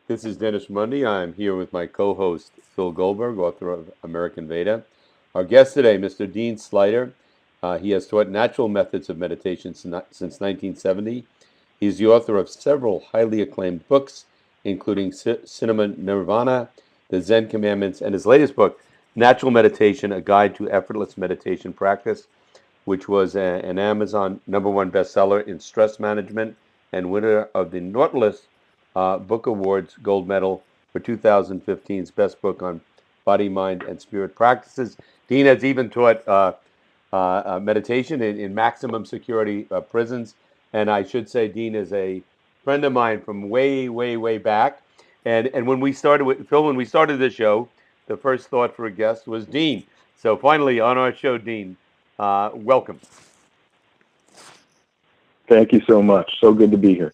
This is Dennis Mundy. I'm here with my co-host Phil Goldberg, author of American Veda. Our guest today, Mr. Dean Sluyter. He has taught natural methods of meditation since 1970. He's the author of several highly acclaimed books, including Cinema Nirvana, The Zen Commandments, and his latest book, Natural Meditation, A Guide to Effortless Meditation Practice, which was an Amazon #1 bestseller in stress management and winner of the Nautilus Book Awards Gold Medal for 2015's Best Book on Body, Mind, and Spirit Practices. Dean has even taught meditation in maximum security prisons. And I should say, Dean is a friend of mine from way, way, way back. And when we started with Phil, when we started the show, the first thought for a guest was Dean. So finally, on our show, Dean, welcome. Thank you so much. So good to be here.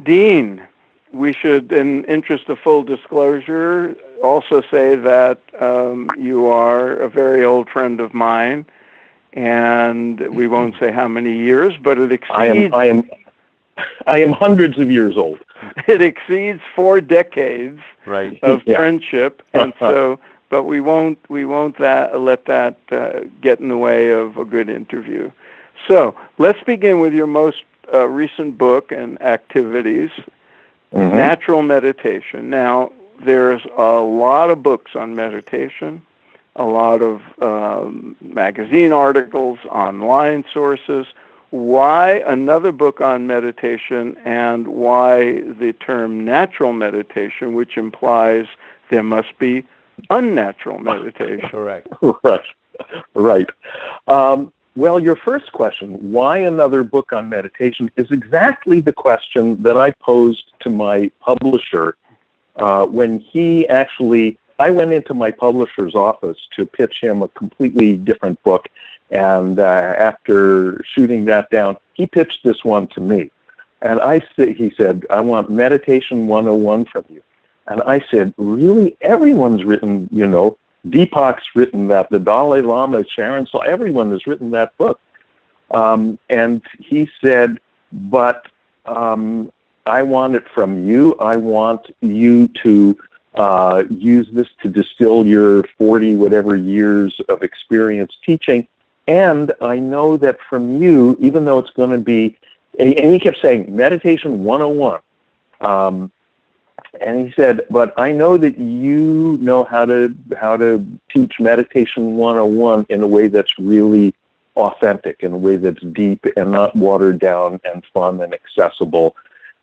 Dean, we should, in interest of full disclosure, also say that you are a very old friend of mine, and we won't say how many years, but it exceeds. I am hundreds of years old. It exceeds 4 decades of friendship, and so. But we won't let that get in the way of a good interview. So let's begin with your most recent book and activities, Natural Meditation. Now, there's a lot of books on meditation, a lot of magazine articles, online sources. Why another book on meditation, and why the term natural meditation, which implies there must be unnatural meditation? Correct. Right. Well, your first question, why another book on meditation, is exactly the question that I posed to my publisher when I went into my publisher's office to pitch him a completely different book. And after shooting that down, he pitched this one to me. And he said, I want Meditation 101 from you. And I said, really? Everyone's written, Deepak's written that, the Dalai Lama, Sharon, so everyone has written that book. And he said, but I want it from you. I want you to use this to distill your 40 whatever years of experience teaching. And I know that from you, even though it's going to be, and he kept saying, Meditation 101. And he said, but I know that you know how to teach Meditation 101 in a way that's really authentic, in a way that's deep and not watered down and fun and accessible.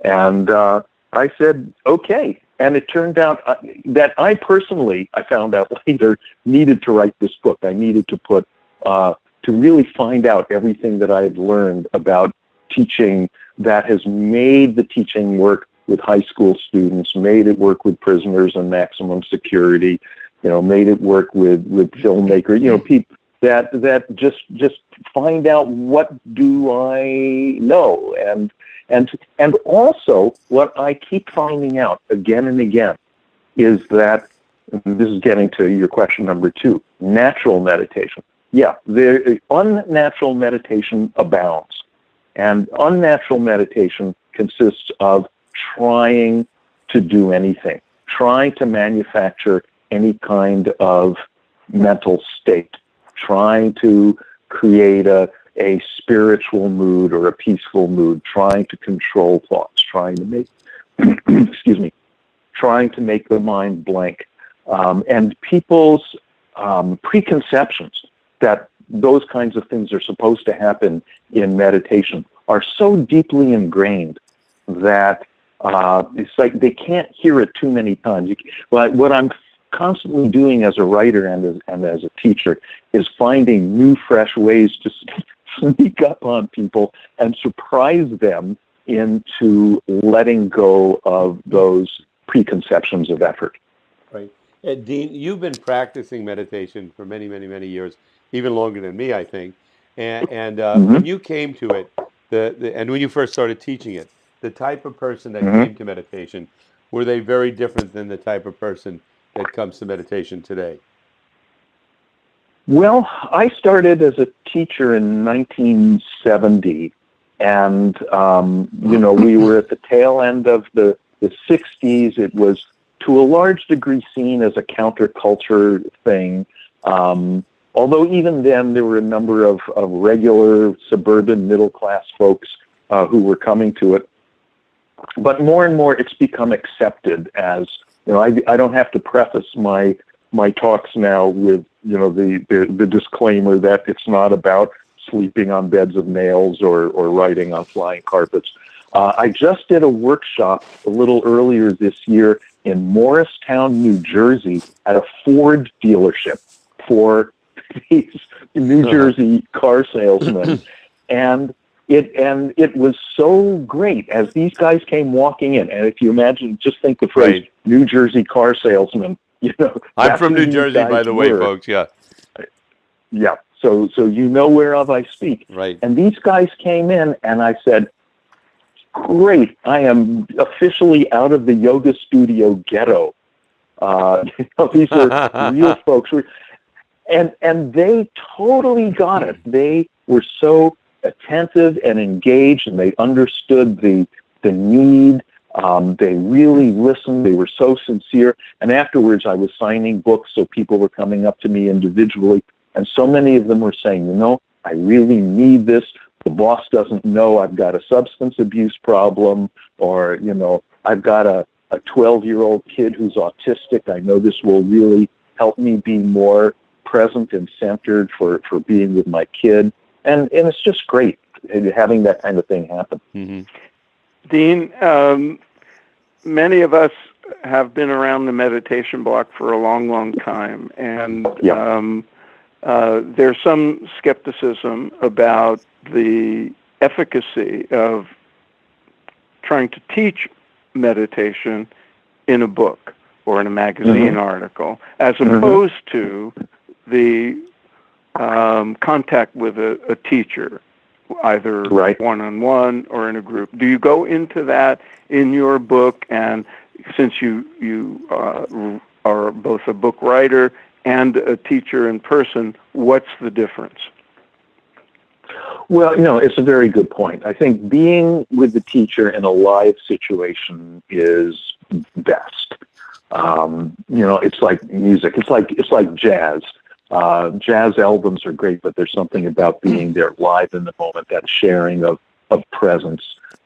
And I said, okay. And it turned out that I found out later, needed to write this book. I needed to to really find out everything that I had learned about teaching that has made the teaching work with high school students, made it work with prisoners in maximum security, made it work with filmmakers, people that just find out what do I know, and also what I keep finding out again and again is that, and this is getting to your question number 2, natural meditation. Yeah, the unnatural meditation abounds, and unnatural meditation consists of trying to do anything, trying to manufacture any kind of mental state, trying to create a spiritual mood or a peaceful mood, trying to control thoughts, trying to make, trying to make the mind blank. And people's preconceptions that those kinds of things are supposed to happen in meditation are so deeply ingrained that it's like they can't hear it too many times. What I'm constantly doing as a writer and as a teacher is finding new, fresh ways to sneak up on people and surprise them into letting go of those preconceptions of effort. Right. Dean, you've been practicing meditation for many, many, many years, even longer than me, I think. And when you came to it, and when you first started teaching it, the type of person that came to meditation, were they very different than the type of person that comes to meditation today? Well, I started as a teacher in 1970, and we were at the tail end of the the 60s, it was to a large degree seen as a counterculture thing. Although even then there were a number of regular suburban middle-class folks who were coming to it. But more and more it's become accepted as, I don't have to preface my talks now with, the disclaimer that it's not about sleeping on beds of nails or riding on flying carpets. I just did a workshop a little earlier this year in Morristown, New Jersey, at a Ford dealership for these New Jersey car salesmen, and it was so great as these guys came walking in. And if you imagine, just think the phrase New Jersey car salesman. I'm from New Jersey, by the way, folks. Yeah. Yeah. So you know whereof I speak. Right. And these guys came in, and I said, great, I am officially out of the yoga studio ghetto. These are real folks. And they totally got it. They were so attentive and engaged, and they understood the need. They really listened. They were so sincere. And afterwards, I was signing books, so people were coming up to me individually. And so many of them were saying, I really need this. The boss doesn't know I've got a substance abuse problem, or, I've got a 12-year-old kid who's autistic. I know this will really help me be more present and centered for being with my kid. And it's just great having that kind of thing happen. Mm-hmm. Dean, many of us have been around the meditation block for a long, long time. And there's some skepticism about the efficacy of trying to teach meditation in a book or in a magazine article, as opposed to the contact with a teacher, either one-on-one or in a group. Do you go into that in your book? And since you are both a book writer and a teacher in person, what's the difference? Well, it's a very good point. I think being with the teacher in a live situation is best. It's like music. It's like jazz. Jazz albums are great, but there's something about being there live in the moment, that sharing of presence,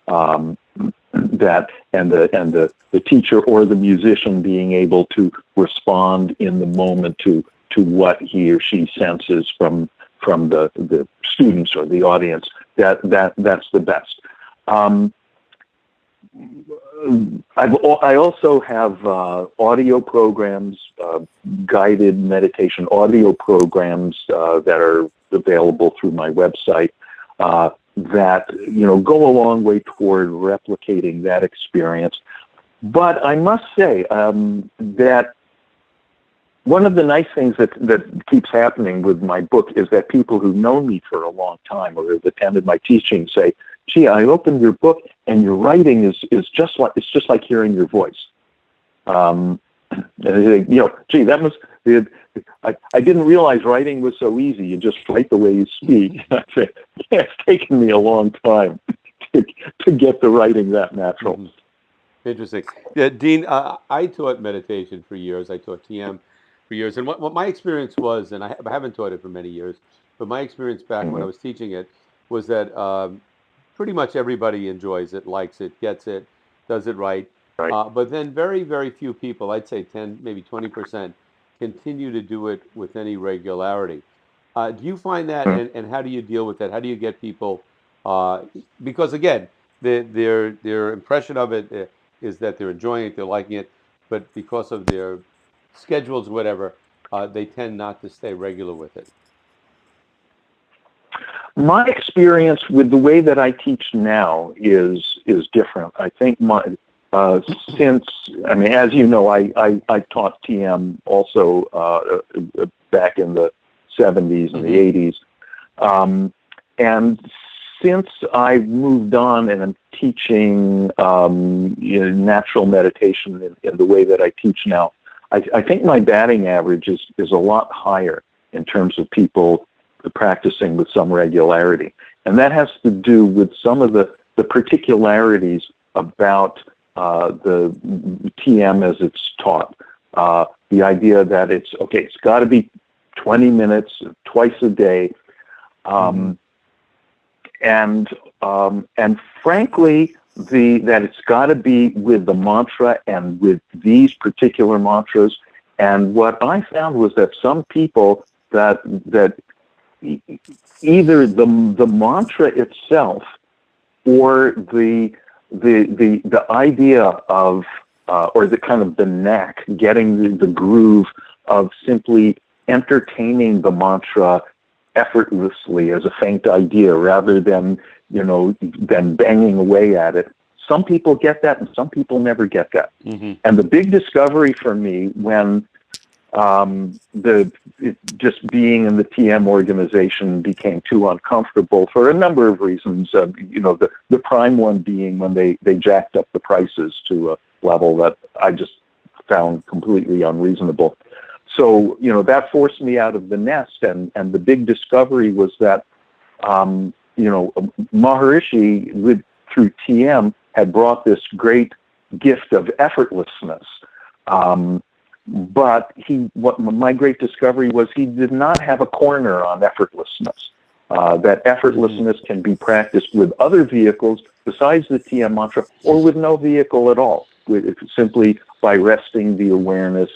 that and the teacher or the musician being able to respond in the moment to what he or she senses from the students or the audience. That's the best. I also have audio programs, guided meditation audio programs that are available through my website that go a long way toward replicating that experience. But I must say that one of the nice things that keeps happening with my book is that people who've known me for a long time or have attended my teaching say, "Gee, I opened your book and your writing is just like hearing your voice." Gee, that must. I didn't realize writing was so easy. You just write the way you speak. It's taken me a long time to get the writing that natural. Interesting. Yeah, Dean, I taught meditation for years. I taught TM for years. And what my experience was, and I haven't taught it for many years, but my experience back when I was teaching it was that pretty much everybody enjoys it, likes it, gets it, does it right. But then very, very few people, I'd say 10, maybe 20%, continue to do it with any regularity. Do you find that, and how do you deal with that? How do you get people, because again, their impression of it is that they're enjoying it, they're liking it, but because of their schedules, whatever, they tend not to stay regular with it. My experience with the way that I teach now is different. I think as you know, I taught TM also back in the 70s and the 80s. And since I've moved on and I'm teaching natural meditation in the way that I teach now, I think my batting average is a lot higher in terms of people practicing with some regularity. And that has to do with some of the particularities about the TM as it's taught. The idea that it's got to be 20 minutes twice a day, and frankly, that it's got to be with the mantra and with these particular mantras. And what I found was that some people that either the mantra itself or the idea of or the kind of the knack, getting the groove of simply entertaining the mantra effortlessly as a faint idea rather than banging away at it. Some people get that and some people never get that. Mm-hmm. And the big discovery for me when just being in the TM organization became too uncomfortable for a number of reasons. The prime one being when they jacked up the prices to a level that I just found completely unreasonable. So, that forced me out of the nest. And the big discovery was that, Maharishi, through TM, had brought this great gift of effortlessness. But what my great discovery was, he did not have a corner on effortlessness. That effortlessness can be practiced with other vehicles besides the TM mantra, or with no vehicle at all, simply by resting the awareness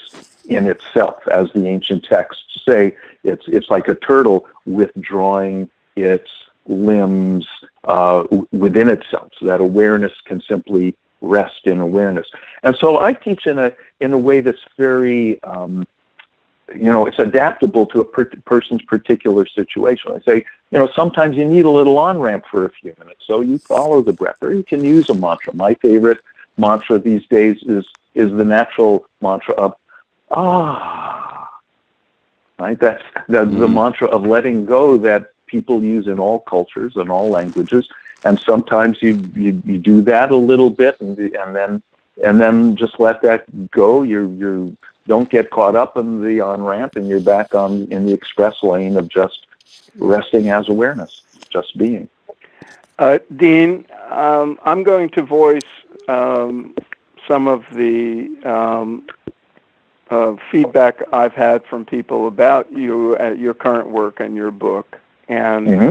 in itself. As the ancient texts say, it's like a turtle withdrawing its limbs within itself, so that awareness can simply rest in awareness. And so I teach in a way that's very, it's adaptable to a person's particular situation. I say, sometimes you need a little on-ramp for a few minutes, so you follow the breath, or you can use a mantra. My favorite mantra these days is the natural mantra of right? That's the mantra of letting go that people use in all cultures and all languages. And sometimes you do that a little bit, and then just let that go. You don't get caught up in the on ramp, and you're back in the express lane of just resting as awareness, just being. Dean, I'm going to voice some of the feedback I've had from people about you at your current work and your book, and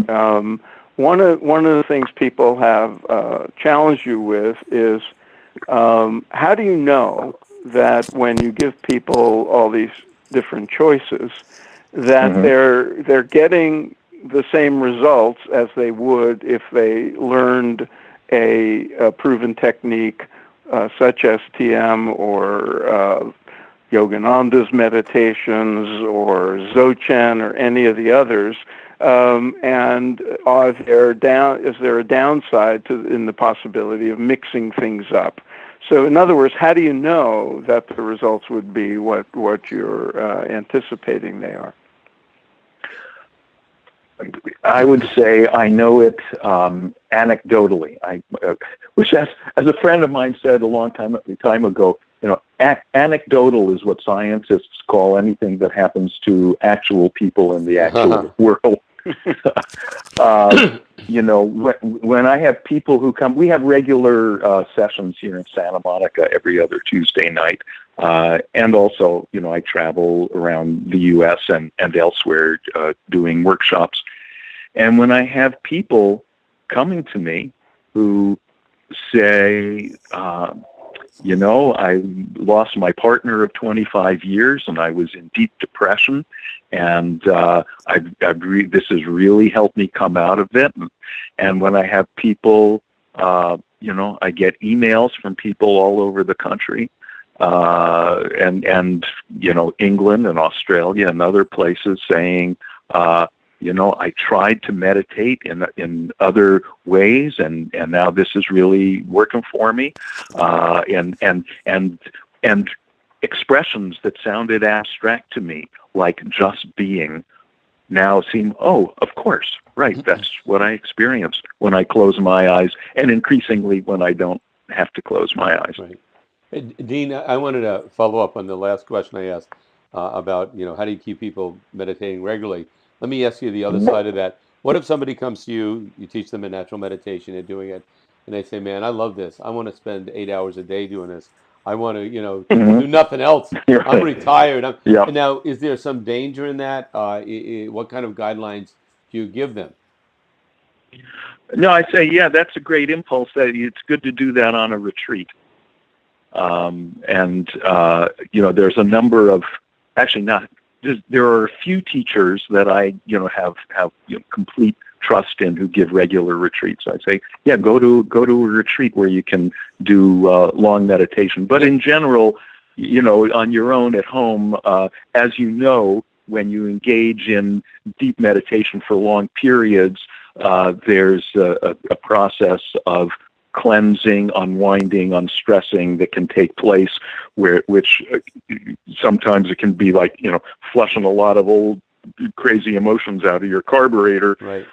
one of the things people have challenged you with is how do you know that when you give people all these different choices that they're getting the same results as they would if they learned a proven technique such as TM or Yogananda's meditations or Dzogchen or any of the others? And is there a downside in the possibility of mixing things up? So in other words, how do you know that the results would be what you're anticipating they are? I would say I know it anecdotally. Which, as a friend of mine said a long time ago, anecdotal is what scientists call anything that happens to actual people in the actual world. When I have people who come, we have regular sessions here in Santa Monica every other Tuesday night. And also, I travel around the U.S. and elsewhere doing workshops. And when I have people coming to me who say, I lost my partner of 25 years and I was in deep depression, and this has really helped me come out of it. And when I have people, I get emails from people all over the country, and England and Australia and other places saying, I tried to meditate in other ways, and now this is really working for me. And expressions that sounded abstract to me, like just being, now seem, of course, right, that's what I experience when I close my eyes, and increasingly when I don't have to close my eyes. Right. Hey, Dean, I wanted to follow up on the last question I asked about, how do you keep people meditating regularly? Let me ask you the other side of that. What if somebody comes to you, you teach them a natural meditation, they're doing it, and they say, "Man, I love this. I want to spend 8 hours a day doing this. I want to, do nothing else. I'm retired." Yeah. And now, is there some danger in that? What kind of guidelines do you give them? No, I say, yeah, that's a great impulse. That it's good to do that on a retreat. There's a number of, actually not, there are a few teachers that I, have complete trust in who give regular retreats. I say, yeah, go to a retreat where you can do long meditation. But in general, on your own at home, as you know, when you engage in deep meditation for long periods, there's a process of cleansing, unwinding, unstressing that can take place, which sometimes it can be like, flushing a lot of old crazy emotions out of your carburetor. Right.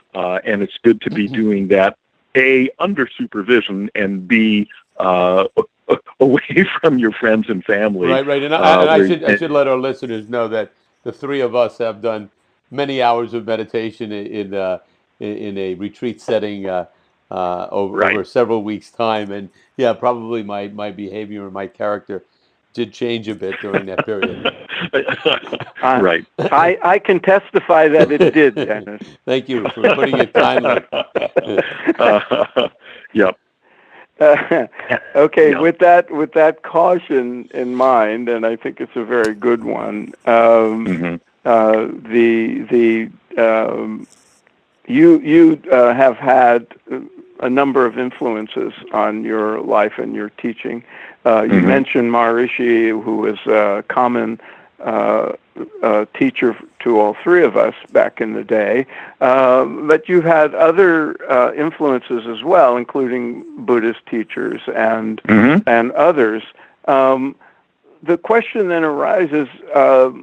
And it's good to be doing that, A, under supervision, and B, away from your friends and family. Right. And I should let our listeners know that the three of us have done many hours of meditation in a retreat setting over several weeks' time, and yeah, probably my behavior and my character did change a bit during that period. Right. I can testify that it did, Dennis. Thank you for putting it kindly. Yep. Okay, with that caution in mind, and I think it's a very good one. You have had a number of influences on your life and your teaching. You mentioned Maharishi, who was a common teacher to all three of us back in the day, but you've had other influences as well, including Buddhist teachers and others. The question then arises,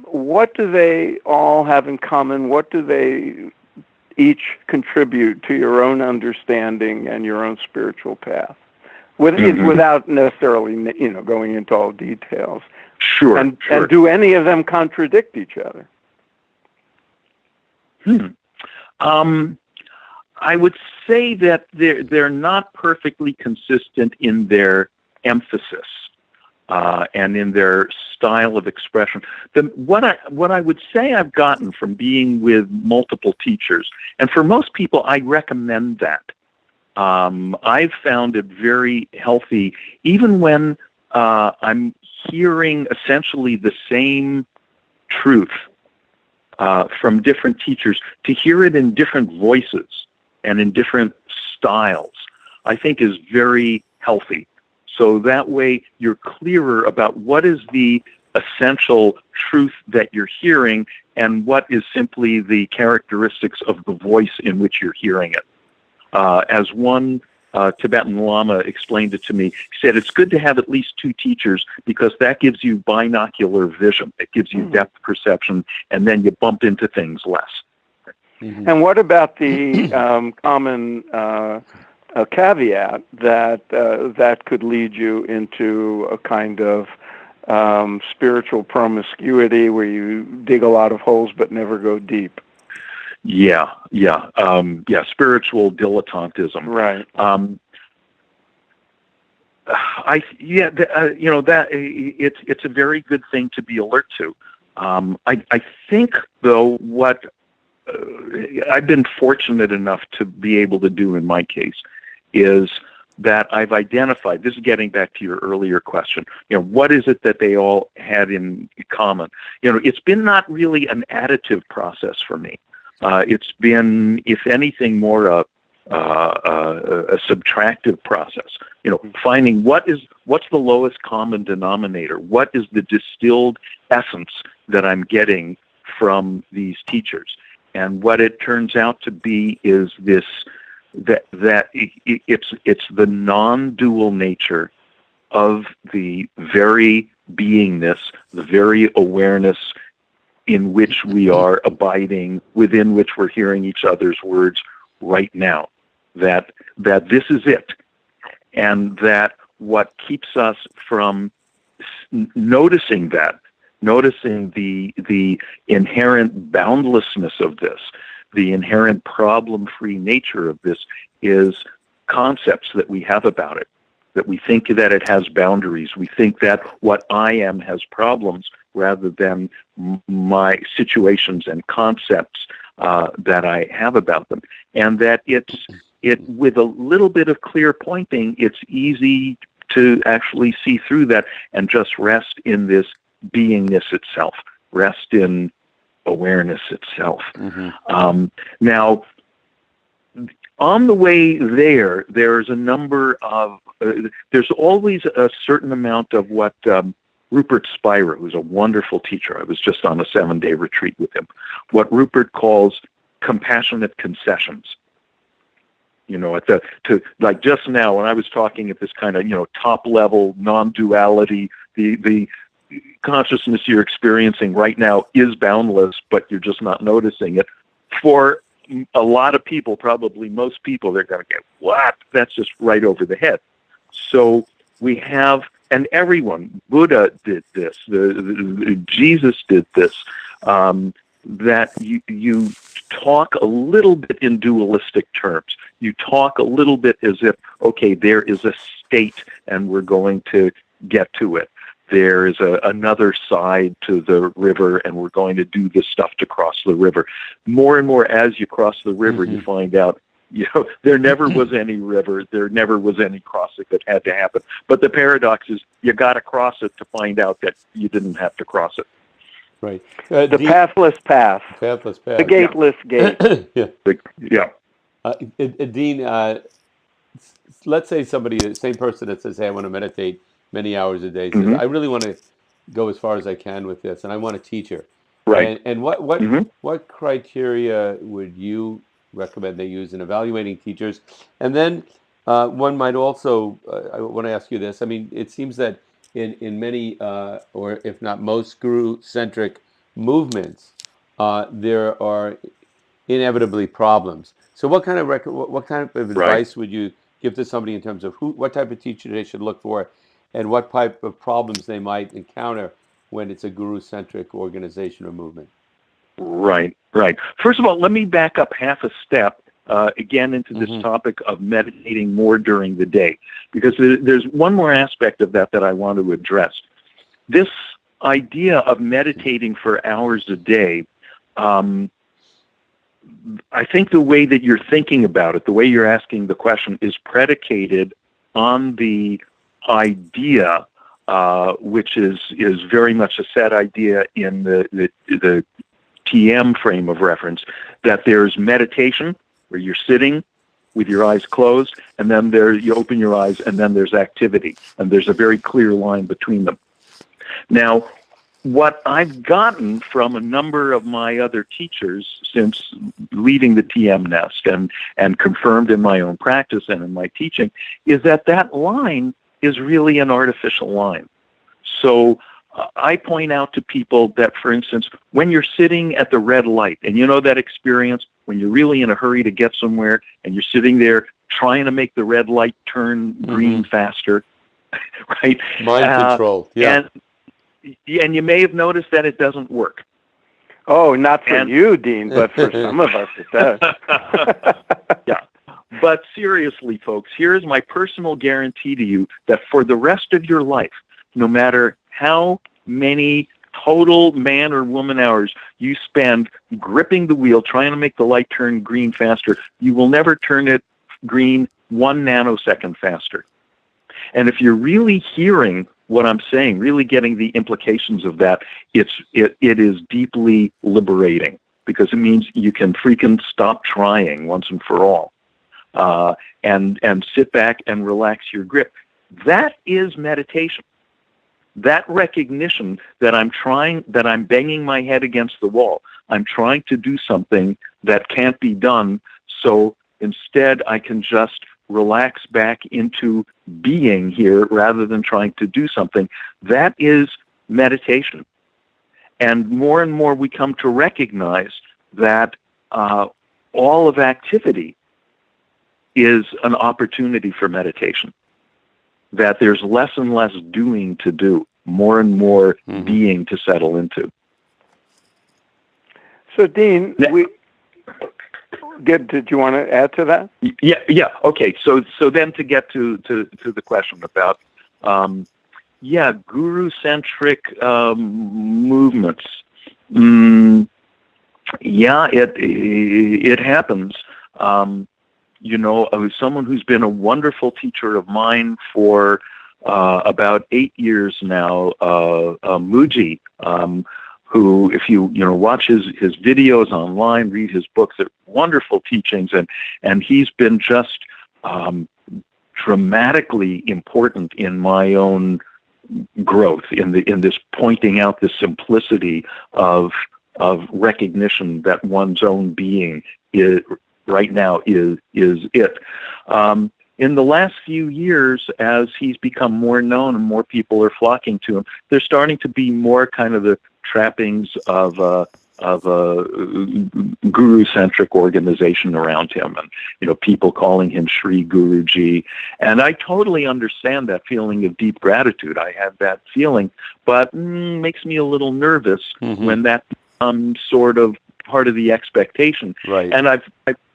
what do they all have in common? What do they each contribute to your own understanding and your own spiritual path, without necessarily, going into all details? Sure. And do any of them contradict each other? I would say that they're not perfectly consistent in their emphasis and in their style of expression. What I would say I've gotten from being with multiple teachers, and for most people, I recommend that. I've found it very healthy, even when I'm hearing essentially the same truth from different teachers, to hear it in different voices and in different styles, I think is very healthy. So that way you're clearer about what is the essential truth that you're hearing and what is simply the characteristics of the voice in which you're hearing it. As one Tibetan Lama explained it to me, he said, it's good to have at least two teachers because that gives you binocular vision. It gives you depth perception, and then you bump into things less. And what about the common caveat that could lead you into a kind of spiritual promiscuity where you dig a lot of holes but never go deep? Yeah, spiritual dilettantism. Right. It's a very good thing to be alert to. I think, though, what I've been fortunate enough to be able to do in my case is that I've identified, this is getting back to your earlier question, what is it that they all had in common? It's been not really an additive process for me. It's been, if anything, more a subtractive process. Finding what's the lowest common denominator? What is the distilled essence that I'm getting from these teachers? And what it turns out to be is it's the non-dual nature of the very beingness, the very awareness in which we are abiding, within which we're hearing each other's words right now. That this is it, and that what keeps us from noticing the inherent boundlessness of this, the inherent problem-free nature of this, is concepts that we have about it, that we think that it has boundaries. We think that what I am has problems rather than my situations and concepts that I have about them. And that with a little bit of clear pointing, it's easy to actually see through that and just rest in this beingness itself, rest in awareness itself. Now, on the way there, there's a number of, there's always a certain amount of what Rupert Spira, who's a wonderful teacher, I was just on a 7-day retreat with him, what Rupert calls compassionate concessions. You know, like just now when I was talking at this kind of, top level non-duality, the consciousness you're experiencing right now is boundless, but you're just not noticing it. For a lot of people, probably most people, they're going to get, what? That's just right over the head. So we have, and everyone, Buddha did this, Jesus did this, that you talk a little bit in dualistic terms. You talk a little bit as if, okay, there is a state and we're going to get to it. There is another side to the river and we're going to do this stuff to cross the river. More and more as you cross the river, you find out, there never was any river. There never was any crossing that had to happen. But the paradox is you got to cross it to find out that you didn't have to cross it. Right. The pathless path. Pathless path. The gateless gate. Dean, let's say somebody, the same person that says, hey, I want to meditate many hours a day, says, I really want to go as far as I can with this, and I want a teacher. Right. And what criteria would you recommend they use in evaluating teachers? And then one might also, I want to ask you this, I mean, it seems that in many, or if not most, guru-centric movements, there are inevitably problems. So what kind of advice would you give to somebody in terms of what type of teacher they should look for, and what type of problems they might encounter when it's a guru-centric organization or movement? Right. First of all, let me back up half a step again into this topic of meditating more during the day, because there's one more aspect of that I want to address. This idea of meditating for hours a day, I think the way that you're thinking about it, the way you're asking the question, is predicated on the idea, which is very much a set idea in the TM frame of reference, that there's meditation, where you're sitting with your eyes closed, and then you open your eyes, and then there's activity, and there's a very clear line between them. Now, what I've gotten from a number of my other teachers since leaving the TM nest and confirmed in my own practice and in my teaching is that line is really an artificial line. So I point out to people that, for instance, when you're sitting at the red light, and you know that experience when you're really in a hurry to get somewhere and you're sitting there trying to make the red light turn green faster, right? Mind control, yeah. And you may have noticed that it doesn't work. Oh, not for you, Dean, but for some of us it does. Yeah. But seriously, folks, here's my personal guarantee to you that for the rest of your life, no matter how many total man or woman hours you spend gripping the wheel, trying to make the light turn green faster, you will never turn it green 1 nanosecond faster. And if you're really hearing what I'm saying, really getting the implications of that, it is deeply liberating, because it means you can freaking stop trying once and for all, and sit back and relax your grip. That is meditation. That recognition that I'm banging my head against the wall. I'm trying to do something that can't be done, so instead I can just relax back into being here rather than trying to do something. That is meditation. And more we come to recognize that all of activity is an opportunity for meditation. That there's less and less doing to do, more and more being to settle into. So, Dean, Did you want to add to that? Yeah. Okay. So then to get to the question about, guru-centric movements. It happens. I was someone who's been a wonderful teacher of mine for about 8 years now, Muji, who, if you watch his videos online, read his books, they're wonderful teachings, and he's been just dramatically important in my own growth in this pointing out the simplicity of recognition that one's own being is right now is it. In the last few years, as he's become more known and more people are flocking to him, there's starting to be more kind of the trappings of a guru-centric organization around him, and people calling him Sri Guruji. And I totally understand that feeling of deep gratitude. I have that feeling, but makes me a little nervous when that becomes sort of part of the expectation. Right. And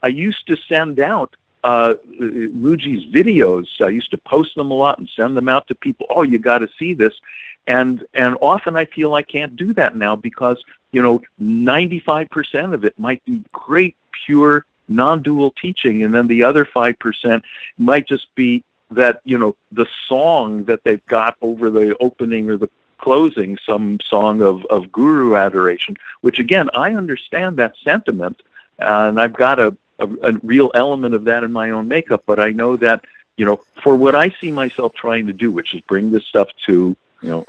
I used to send out Muji's videos. I used to post them a lot and send them out to people. Oh, you got to see this. And often I feel I can't do that now because, 95% of it might be great, pure, non-dual teaching. And then the other 5% might just be that, the song that they've got over the opening or the closing, some song of guru adoration, which again, I understand that sentiment. And I've got a real element of that in my own makeup, but I know that, for what I see myself trying to do, which is bring this stuff to,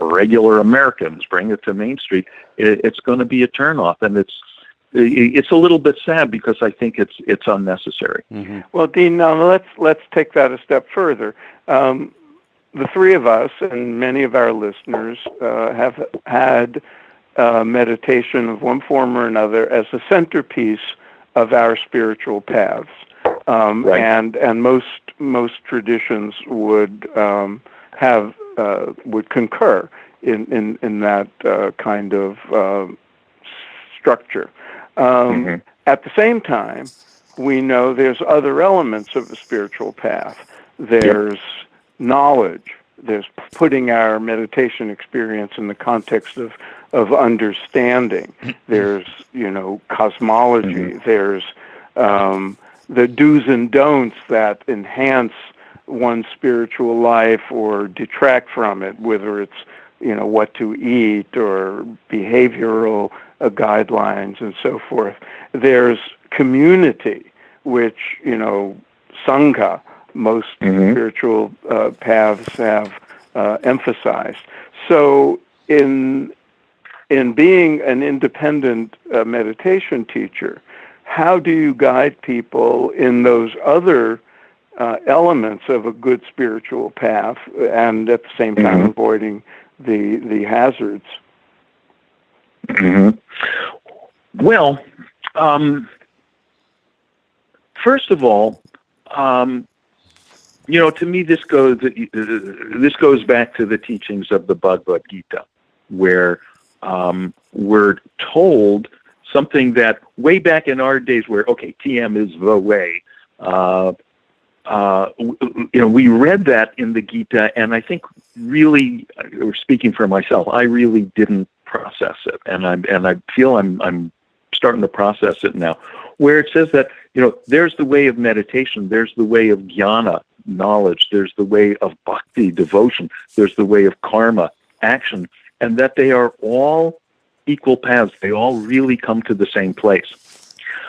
regular Americans, bring it to Main Street, it's going to be a turnoff, and it's a little bit sad because I think it's unnecessary. Mm-hmm. Well, Dean, now let's take that a step further. The three of us and many of our listeners have had meditation of one form or another as a centerpiece of our spiritual paths, Right. and most traditions would would concur in that kind of structure. At the same time, we know there's other elements of the spiritual path. There's knowledge. There's putting our meditation experience in the context of understanding. There's, cosmology. There's the do's and don'ts that enhance one's spiritual life or detract from it, whether it's, what to eat or behavioral guidelines and so forth. There's community, which, Sangha, most spiritual paths have emphasized. So in being an independent meditation teacher, how do you guide people in those other elements of a good spiritual path and at the same time avoiding the hazards? Well, first of all, to me, this goes back to the teachings of the Bhagavad Gita, where we're told something that way back in our days, where TM is the way. We read that in the Gita, and I think really, or speaking for myself, I really didn't process it, and I feel I'm starting to process it now, where it says that there's the way of meditation, there's the way of jnana, knowledge, there's the way of bhakti, devotion, there's the way of karma, action, and that they are all equal paths. They all really come to the same place.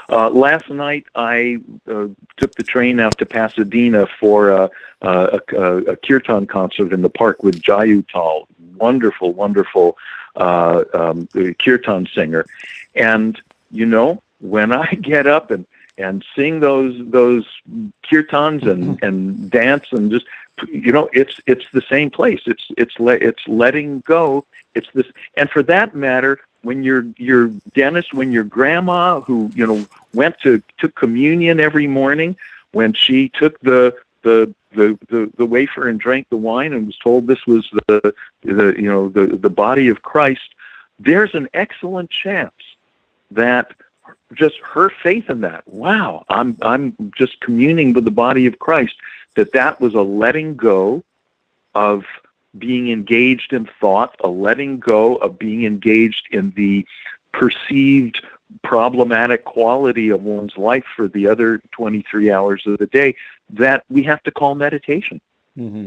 Last night, I took the train out to Pasadena for a kirtan concert in the park with Jayutal, wonderful, wonderful kirtan singer. And, when I get up and sing those kirtans and dance and just, it's the same place. It's letting go. It's this, and for that matter, when your dentist, when your grandma who took communion every morning, when she took the wafer and drank the wine and was told this was the body of Christ, there's an excellent chance that just her faith in that. Wow, I'm just communing with the body of Christ. That was a letting go of being engaged in thought, a letting go of being engaged in the perceived problematic quality of one's life for the other 23 hours of the day that we have to call meditation. Mm-hmm.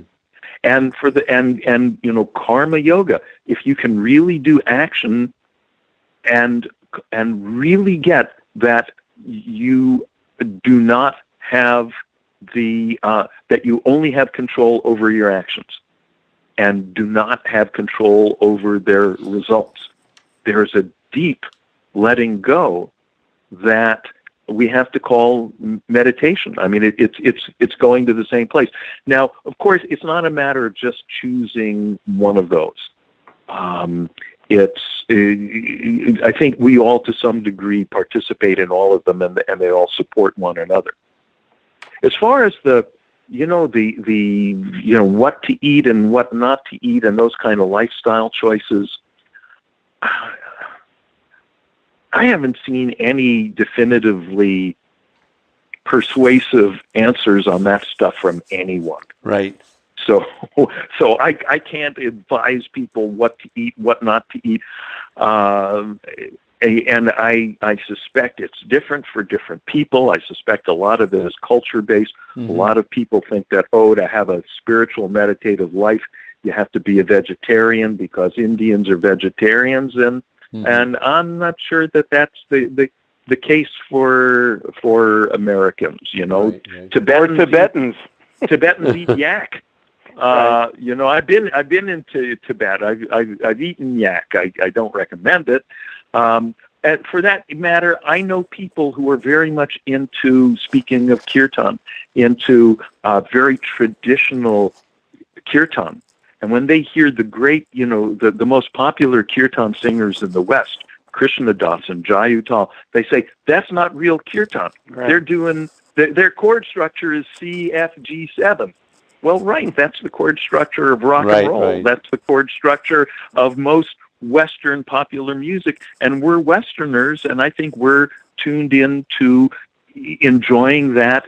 And for and karma yoga, if you can really do action and really get that you do not have that you only have control over your actions and do not have control over their results. There's a deep letting go that we have to call meditation. I mean, it's going to the same place. Now, of course, it's not a matter of just choosing one of those. I think we all, to some degree, participate in all of them, and they all support one another. As far as the what to eat and what not to eat and those kind of lifestyle choices, I haven't seen any definitively persuasive answers on that stuff from anyone. Right. So I can't advise people what to eat, what not to eat. And I suspect it's different for different people. I suspect a lot of it is culture-based. Mm-hmm. A lot of people think that, to have a spiritual, meditative life, you have to be a vegetarian because Indians are vegetarians, and I'm not sure that that's the case for Americans. Right. Tibetans eat yak. Right. I've been into Tibet. I've eaten yak. I don't recommend it. And for that matter, I know people who are very much into, speaking of kirtan, into very traditional kirtan. And when they hear the great, the most popular kirtan singers in the West, Krishnadas and Jayutal, they say, that's not real kirtan. Right. They're doing, their chord structure is C, F, G, 7. Well, right, that's the chord structure of rock and roll. Right. That's the chord structure of most Western popular music. And we're Westerners, and I think we're tuned in to enjoying that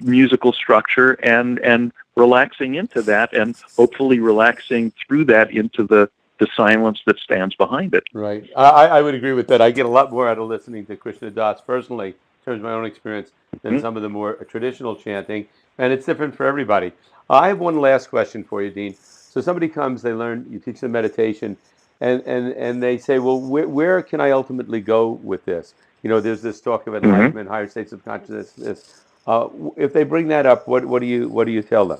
musical structure and relaxing into that, and hopefully relaxing through that into the silence that stands behind it. Right. I would agree with that. I get a lot more out of listening to Krishna Das personally, in terms of my own experience, than some of the more traditional chanting. And it's different for everybody. I have one last question for you, Dean. So somebody comes, they learn, you teach them meditation, and they say, well, where can I ultimately go with this? There's this talk of enlightenment, higher states of consciousness. If they bring that up, what do you tell them?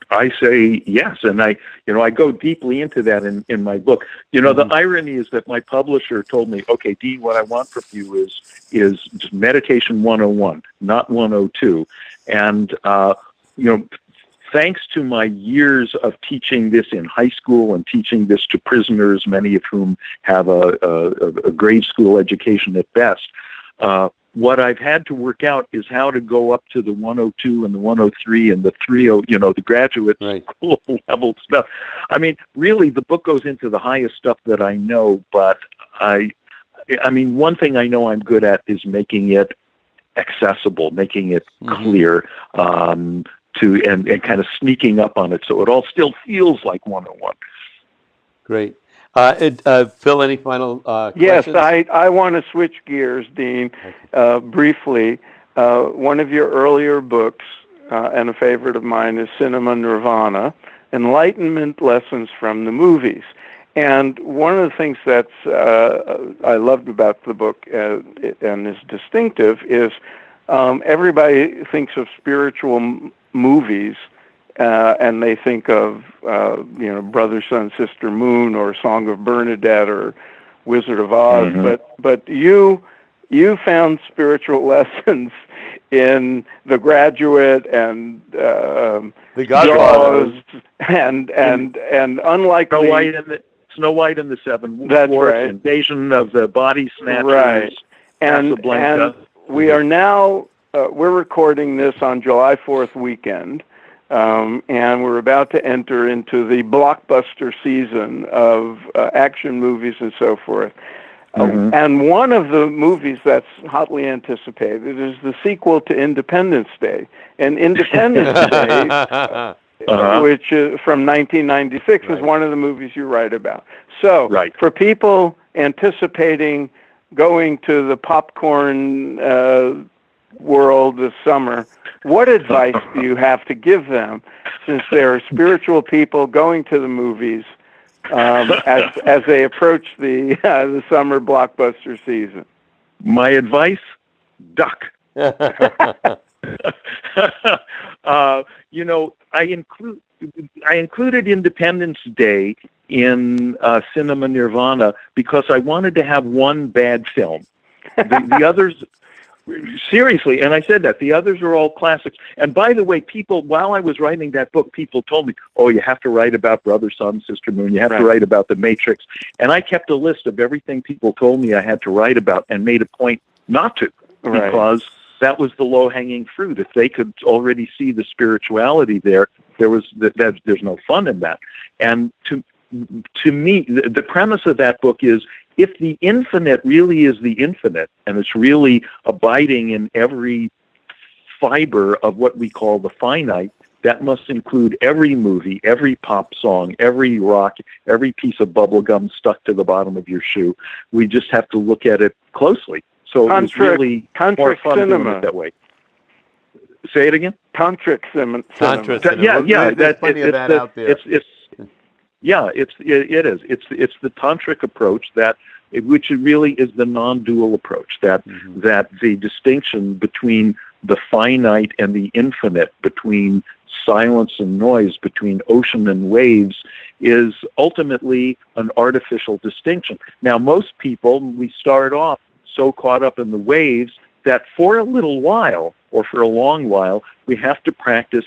I say yes, and I go deeply into that in my book. The irony is that my publisher told me, okay, Dean, what I want from you is just meditation 101, not 102. And thanks to my years of teaching this in high school and teaching this to prisoners, many of whom have a grade school education at best, what I've had to work out is how to go up to the 102 and the 103 and the 30, the graduate school level stuff. I mean, really, the book goes into the highest stuff that I know, but I mean, one thing I know I'm good at is making it accessible, making it clear, and kind of sneaking up on it so it all still feels like 101. Great. Phil, any final questions? Yes, I want to switch gears, Dean, briefly. One of your earlier books, and a favorite of mine, is Cinema Nirvana, Enlightenment Lessons from the Movies. And one of the things that's I loved about the book and is distinctive is everybody thinks of spiritual movies, and they think of Brother, Sun, Sister, Moon, or Song of Bernadette, or Wizard of Oz. But you found spiritual lessons in The Graduate and The Godfather and unlikely Snow White and the Seven Dwarfs, right. Invasion of the Body Snatchers, right? And we are now we're recording this on July 4th weekend. And we're about to enter into the blockbuster season of action movies and so forth. And one of the movies that's hotly anticipated is the sequel to Independence Day. And Independence Day, which from 1996, is one of the movies you write about. So for people anticipating going to the popcorn world this summer, what advice do you have to give them, since they're spiritual people going to the movies as they approach the summer blockbuster season? My advice: duck. I included Independence Day in Cinema Nirvana because I wanted to have one bad film. The others, seriously, and I said that, the others are all classics. And by the way, people, while I was writing that book, people told me, oh, you have to write about Brother, Sun, Sister Moon, you have to write about The Matrix. And I kept a list of everything people told me I had to write about and made a point not to, because that was the low-hanging fruit. If they could already see the spirituality there's no fun in that. And to me, the premise of that book is, if the infinite really is the infinite, and it's really abiding in every fiber of what we call the finite, that must include every movie, every pop song, every rock, every piece of bubble gum stuck to the bottom of your shoe. We just have to look at it closely. So it's really more fun doing it that way. Say it again? Tantric cinema. Yeah. There's plenty of that out there. It is. It's the tantric approach which really is the non-dual approach. That the distinction between the finite and the infinite, between silence and noise, between ocean and waves, is ultimately an artificial distinction. Now, most people, we start off so caught up in the waves that for a little while, or for a long while, we have to practice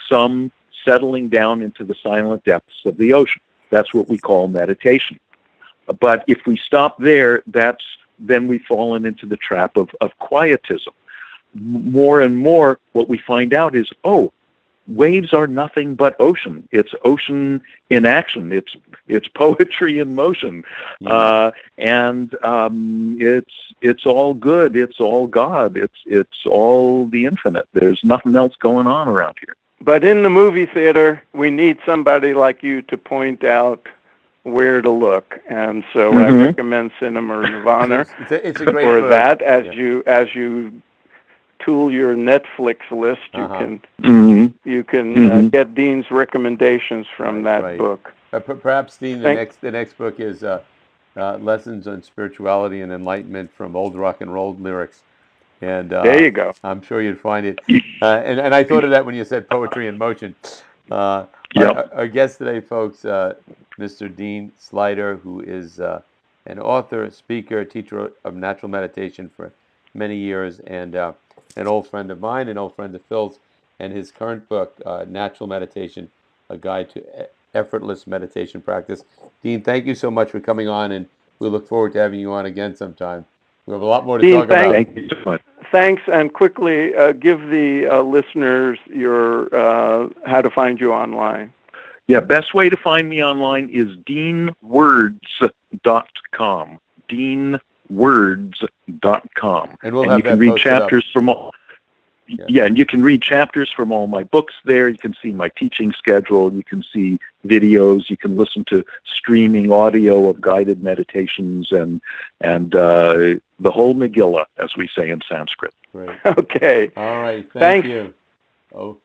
some settling down into the silent depths of the ocean. That's what we call meditation. But if we stop there, then we've fallen into the trap of quietism. More and more, what we find out is, waves are nothing but ocean. It's ocean in action. It's poetry in motion, and it's all good. It's all God. It's all the infinite. There's nothing else going on around here. But in the movie theater, we need somebody like you to point out where to look, and so I recommend Cinema Nirvana it's a great for book. that. As you tool your Netflix list, you can get Dean's recommendations from that book. Perhaps, Dean, the next book is Lessons on Spirituality and Enlightenment from Old Rock and Roll Lyrics. And there you go. I'm sure you'd find it. And I thought of that when you said poetry in motion. Our guest today, folks, Mr. Dean Sluyter, who is an author, speaker, teacher of natural meditation for many years, and an old friend of mine, an old friend of Phil's, and his current book, Natural Meditation, A Guide to Effortless Meditation Practice. Dean, thank you so much for coming on, and we look forward to having you on again sometime. We have a lot more to talk about. Thank you so much. Thanks, and quickly give the listeners your how to find you online. Yeah, best way to find me online is deanwords.com. Deanwords.com. And you can read chapters from all. Yeah, and you can read chapters from all my books there. You can see my teaching schedule. You can see videos. You can listen to streaming audio of guided meditations and the whole Megillah, as we say in Sanskrit. Great. Okay. All right. Thank you. Oh.